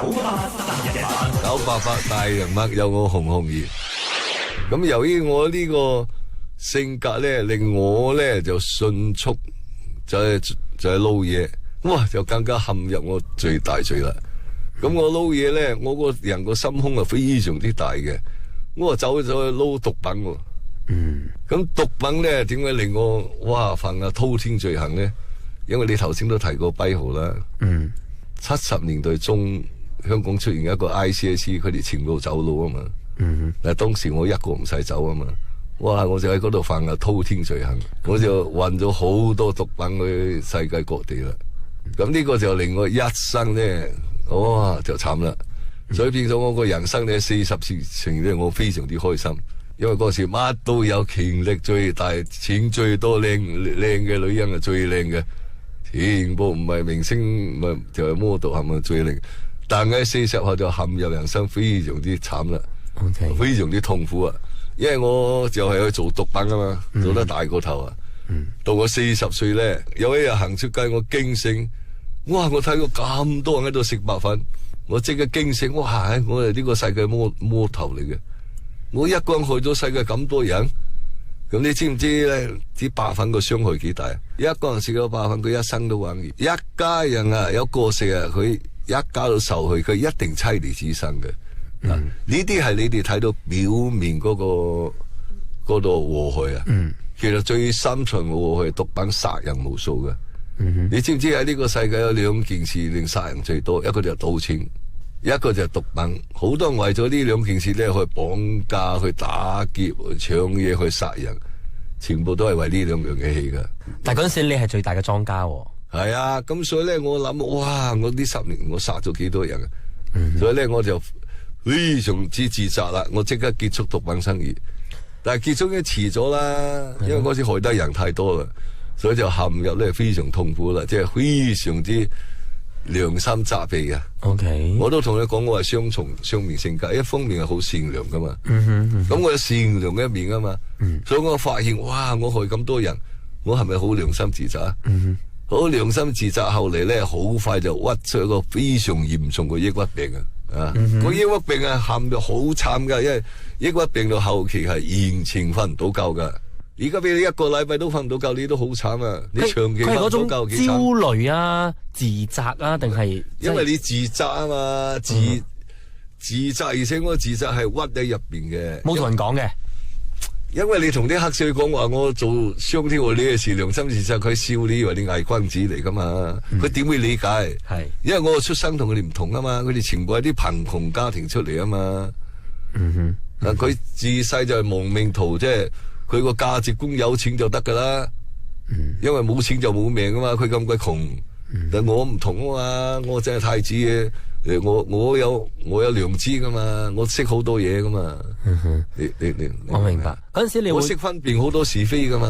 988大人物有我紅紅兒。咁由於我呢個性格咧，令我咧就迅速就係撈嘢，哇就更加陷入我最大罪啦。咁我撈嘢咧，我個人個心胸係非常之大嘅，我走咗去撈毒品喎。咁毒品咧點解令我哇犯下滔天罪行咧？因為你頭先都提過跛豪啦。70年代中香港出現一個 ICAC， 佢哋全部走佬啊嘛。但係當時我一個唔使走啊嘛。哇！我就喺嗰度犯下滔天罪行，我就運咗好多毒品去世界各地啦。咁呢個就令我一生咧，哇就慘啦。所以變咗我個人生咧40事情咧，我非常之開心。因為嗰時乜都有，權力最大，錢最多，靚嘅女人係最靚嘅，全部唔係明星，唔係就係 model 係咪最靚？但係40後就陷入人生非常之慘啦，非常之痛苦啊！因為我就係去做毒品啊嘛，做得大個頭啊。到我40歲咧，有一日行出街，我驚醒，哇！我睇到咁多人喺度食白粉，我即刻驚醒，哇！我係呢個世界魔頭嚟嘅。我一個人害咗世界咁多人，咁你知唔知咧？啲白粉個傷害幾大啊？一個人食咗白粉，佢一生都玩完。一家人啊，有個食啊，佢一家都受害，佢一定妻離子散嘅。呢啲係你哋睇到表面嗰度禍害啊。其實最深層嘅禍害，毒品殺人無數嘅。你知唔知喺呢個世界有2件事令殺人最多？一個就係賭錢。一個就係毒品，好多人為咗呢2件事咧去綁架、去打劫、去搶嘢、去殺人，全部都係為呢2樣嘢起噶。但係嗰陣時你係最大嘅莊家喎。係啊，咁所以咧我諗，哇！我呢10年我殺咗幾多人啊？所以咧我就非常之自責啦，我即刻結束毒品生意。但係結束已經遲咗啦，因為嗰時害得人太多啦，所以就陷入咧非常痛苦啦，即係非常之良心責備嘅。OK， 我都同你講，我係雙面性格，一方面係好善良噶嘛，咁我有善良嘅一面噶嘛，所以我發現，哇！我害咁多人，我係咪好良心自責？好良心自責，後嚟咧好快就屈出一個非常嚴重嘅抑鬱病啊！個抑鬱病啊，陷入好慘噶，因為抑鬱病到後期係完全瞓唔到覺噶。而家俾你1個禮拜都瞓唔到覺，你都好慘啊！你長期瞓唔到覺，幾慘？焦慮啊、自責啊，定係因為你自責啊嘛，自責，而且我自責係屈喺入邊嘅，冇同人講嘅。因為你同啲黑社會講話，我做雙挑你嘅事，良心自責，佢笑你以為你偽君子嚟噶嘛？佢點會理解？係因為我嘅出生同佢哋唔同啊嘛，佢哋全部係啲貧窮家庭出嚟啊嘛。佢自細就係亡命徒，即係。佢個價值觀有錢就得噶啦，因為冇錢就冇命啊嘛。佢咁鬼窮，但我唔同啊嘛，我真係太子嘅，我有良知噶嘛，我識好多嘢噶嘛。你我明白嗰陣時你會我識分辨好多是非噶嘛，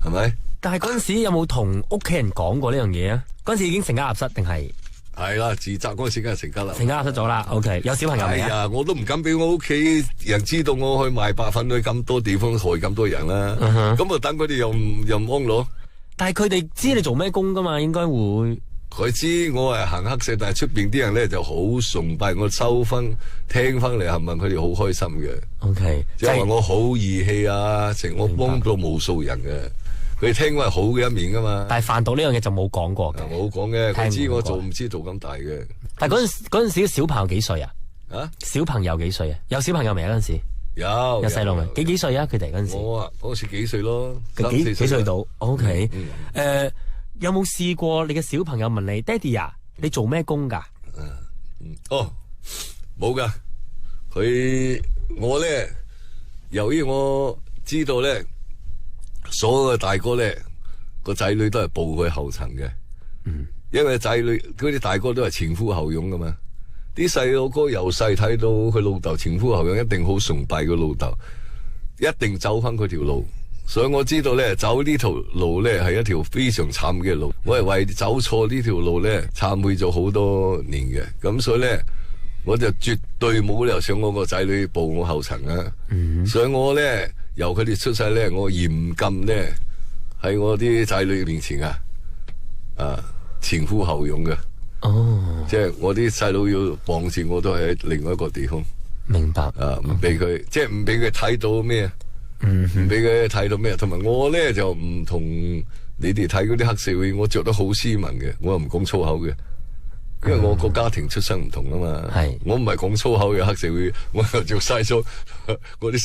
係咪？但係嗰陣時有冇同屋企人講過呢樣嘢啊？嗰陣時已經成家立室定係？係啦，自責嗰陣時梗係成家啦，成家立室咗啦。OK， 有小朋友未啊？係啊，我都唔敢俾我屋企人知道我去賣白粉去咁多地方害咁多人啦。咁啊等佢哋又唔安樂。但係佢哋知你做咩工噶嘛？應該會。佢知我係行黑社，但係出邊啲人咧就好崇拜我，收分聽翻嚟，係咪佢哋好開心嘅？OK， 即係話我好義氣啊，成我幫到無數人嘅。佢聽話係好嘅一面噶嘛，但係販毒呢樣嘢就冇講過嘅，冇講嘅。佢知我做唔知做咁大嘅。但係嗰陣時小朋友幾歲啊？小朋友幾歲啊？有小朋友未啊？嗰陣時有細路未？幾歲啊？佢哋嗰陣時我啊嗰時幾歲咯？幾歲到 ？OK，有冇試過你嘅小朋友問你，爹哋啊，你做咩工噶？冇噶。我咧，由於我知道咧。所有嘅大哥咧，個仔女都係步佢後塵嘅，因為仔女嗰啲大哥都係前呼後擁噶嘛。啲細路哥由細睇到佢老豆前呼後擁，一定好崇拜佢老豆，一定走翻佢條路。所以我知道咧，走呢條路咧係一條非常慘嘅路。我係為走錯呢條路咧，懺悔咗好多年嘅。咁所以咧，我就絕對冇理由想我個仔女步我後塵啊。所以我咧。由佢哋出世咧，我嚴禁咧喺我啲仔女面前前呼後擁嘅。即係我啲細佬要傍住我都係喺另外一個地方。明白。唔俾佢，即係唔俾佢睇到咩，唔俾佢睇到咩。同埋我咧就唔同你哋睇嗰啲黑社會，我着得好斯文嘅，我又唔講粗口嘅。因為我個家庭出身唔同啊嘛，我唔係講粗口嘅黑社會，我又着西裝，我啲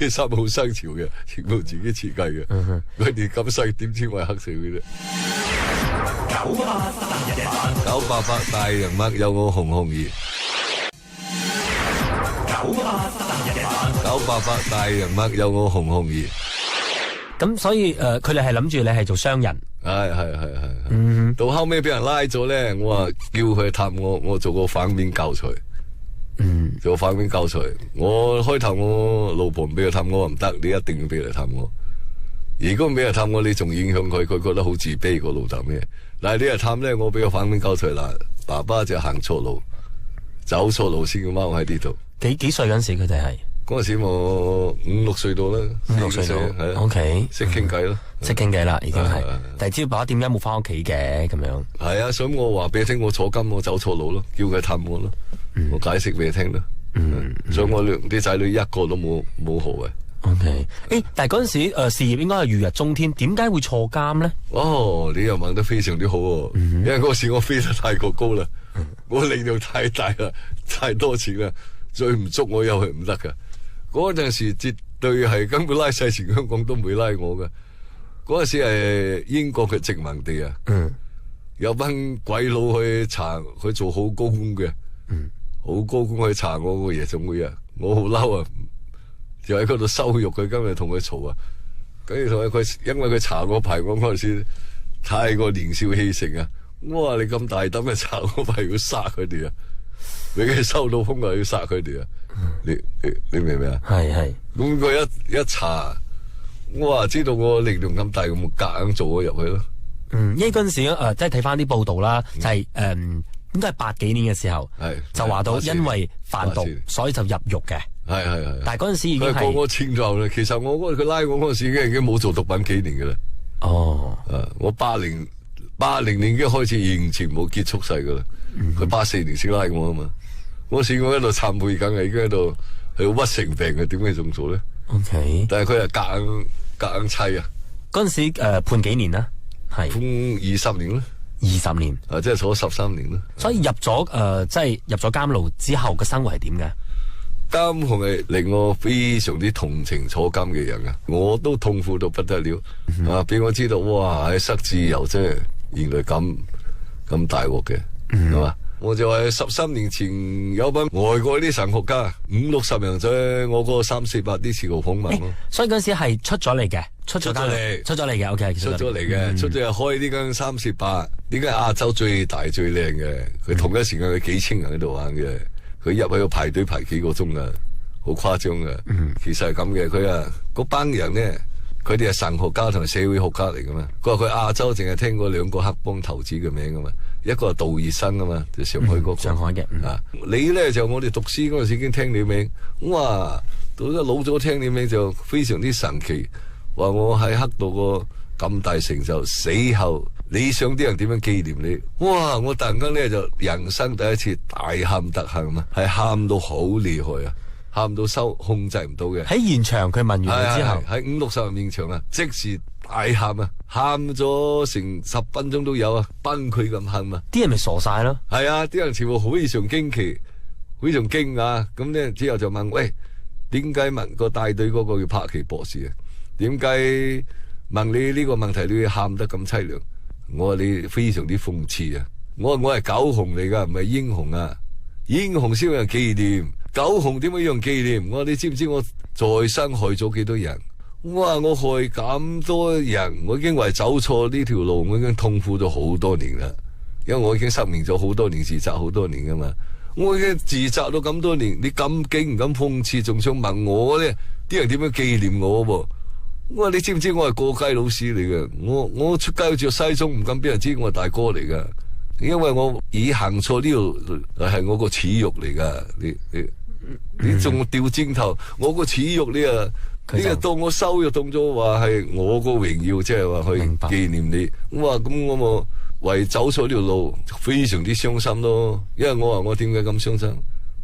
衫好新潮嘅，全部自己設計嘅。佢哋咁細點知我係黑社會咧？988大人物有我紅紅兒。988大人物有我紅紅兒。咁所以佢哋係諗住你係做商人。係，到後尾俾人拉咗咧，我話叫佢探我做個反面教材。做反面教材，我開頭我老婆唔俾佢探我，唔得，你一定要俾佢探我。如果唔俾佢探我，你仲影響佢，佢覺得好自卑個老豆咩？但係你嚟探咧，我俾個反面教材啦，爸爸就行錯路，走錯路先要踎喺呢度。幾歲嗰陣時佢哋係？嗰陣時我5、6歲到啦，5、6歲到，OK，識傾偈咯，識傾偈啦，已經係。但係知道爸爸點解冇翻屋企嘅咁樣？係啊，所以我話俾你聽，我坐監，我走錯路咯，叫佢探我咯，我解釋俾你聽咯。所以我啲仔女一個都冇學嘅。OK，但係嗰陣時事業應該係如日中天，點解會坐監咧？哦，你又問得非常之好，因為嗰時我飛得太過高啦，我力量太大啦，太多錢啦，再唔捉我又係唔得噶。嗰陣時絕對係根本拉晒全香港都唔會拉我嘅。嗰陣時係英國嘅殖民地啊，有班鬼佬去查佢做好高官嘅，好高官去查我個夜總會啊，我好嬲啊，就喺嗰度羞辱佢，今日同佢嘈啊，跟住同佢因為佢查我牌，我嗰陣時太過年少氣盛啊，我話你咁大膽嘅查我牌，要殺佢哋啊，俾佢收到風啊，要殺佢哋啊！你明唔明啊？係。咁佢一查，我話知道我力量咁大，咁我夾硬做咗入去咯。因為嗰陣時即係睇翻啲報道啦，就係應該係80幾年嘅時候，就話到因為販毒，所以就入獄嘅。係。但係嗰陣時已經係個個清咗啦。其實佢拉我嗰陣時已經冇做毒品幾年嘅啦。哦。我80年已經開始刑前冇結束晒噶啦。佢84年先拉我啊嘛。嗰時我喺度懺悔緊，已經喺度係屈成病嘅，點解仲做咧 ？OK， 但係佢係夾硬砌啊！嗰陣時判幾年啦？係判20年啦，20年即係坐13年啦。所以入咗即係入咗監牢之後嘅生活係點嘅？監控係令我非常之同情坐監嘅人啊！我都痛苦到不得了俾我知道哇！失自由真係原來咁大鑊嘅係嘛？我就係13年前有班外國啲神學家50、60人在我嗰個3、4、8啲次號訪問咯。所以嗰陣時係出咗嚟嘅，出咗嚟嘅 OK， 出咗嚟嘅，出咗嚟開呢間3、4、8，呢間亞洲最大最靚嘅。佢同一時間佢幾千人喺度玩嘅，佢入去要排隊排幾個鐘噶，好誇張噶。其實係咁嘅，佢嗰班人咧，佢哋係神學家同社會學家嚟噶嘛。佢話佢亞洲淨係聽過2個黑幫頭子嘅名噶嘛。一個係杜月笙啊嘛，就上海嗰個。上海嘅。你咧就我哋讀書嗰陣時已經聽你名，哇，到咗老咗聽你名就非常之神奇。話我喺黑道個咁大成就，死後你想啲人點樣紀念你？哇！我突然間咧就人生第一次大喊特喊啊，係喊到好厲害啊，喊到控制唔到嘅。喺現場佢問完你之後，喺5、60人現場啊，即時大喊啊！喊咗成10分鐘都有啊，崩潰咁喊啊！啲人咪傻晒咯。係啊，啲人全部非常驚奇，非常驚訝。咁咧之後就問：喂，點解問個帶隊嗰個叫柏奇博士啊？點解問你呢個問題你要喊得咁淒涼？我話你非常之諷刺啊！我係狗熊嚟噶，唔係英雄啊！英雄先有人紀念，狗熊點解有人紀念？我話你知唔知我在生害咗幾多人？我話我害咁多人，我已經為走錯呢條路，我已經痛苦咗好多年啦。因為我已經失明咗好多年，自責好多年噶嘛。我已經自責咗咁多年，你咁勁唔敢諷刺，仲想問我咧？啲人點樣紀念我噃？我話你知唔知我係過街老師嚟嘅？我出街着西裝唔敢俾人知我係大哥嚟噶，因為我以行錯呢度係我個恥辱嚟噶。你仲掉尖頭，我個恥辱你又當我羞辱，當咗話係我個榮耀，即係話去紀念你。我話咁我為走錯條路非常之傷心咯。因為我話我點解咁傷心？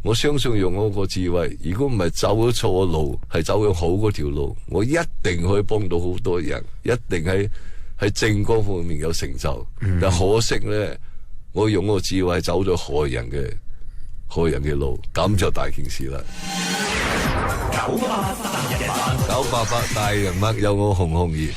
我相信用我個智慧，如果唔係走咗錯路，係走咗好嗰條路，我一定可以幫到好多人，一定喺正光方面有成就。但可惜咧，我用我個智慧走咗害人嘅路，咁就大件事啦。988大人物有我洪洪儀。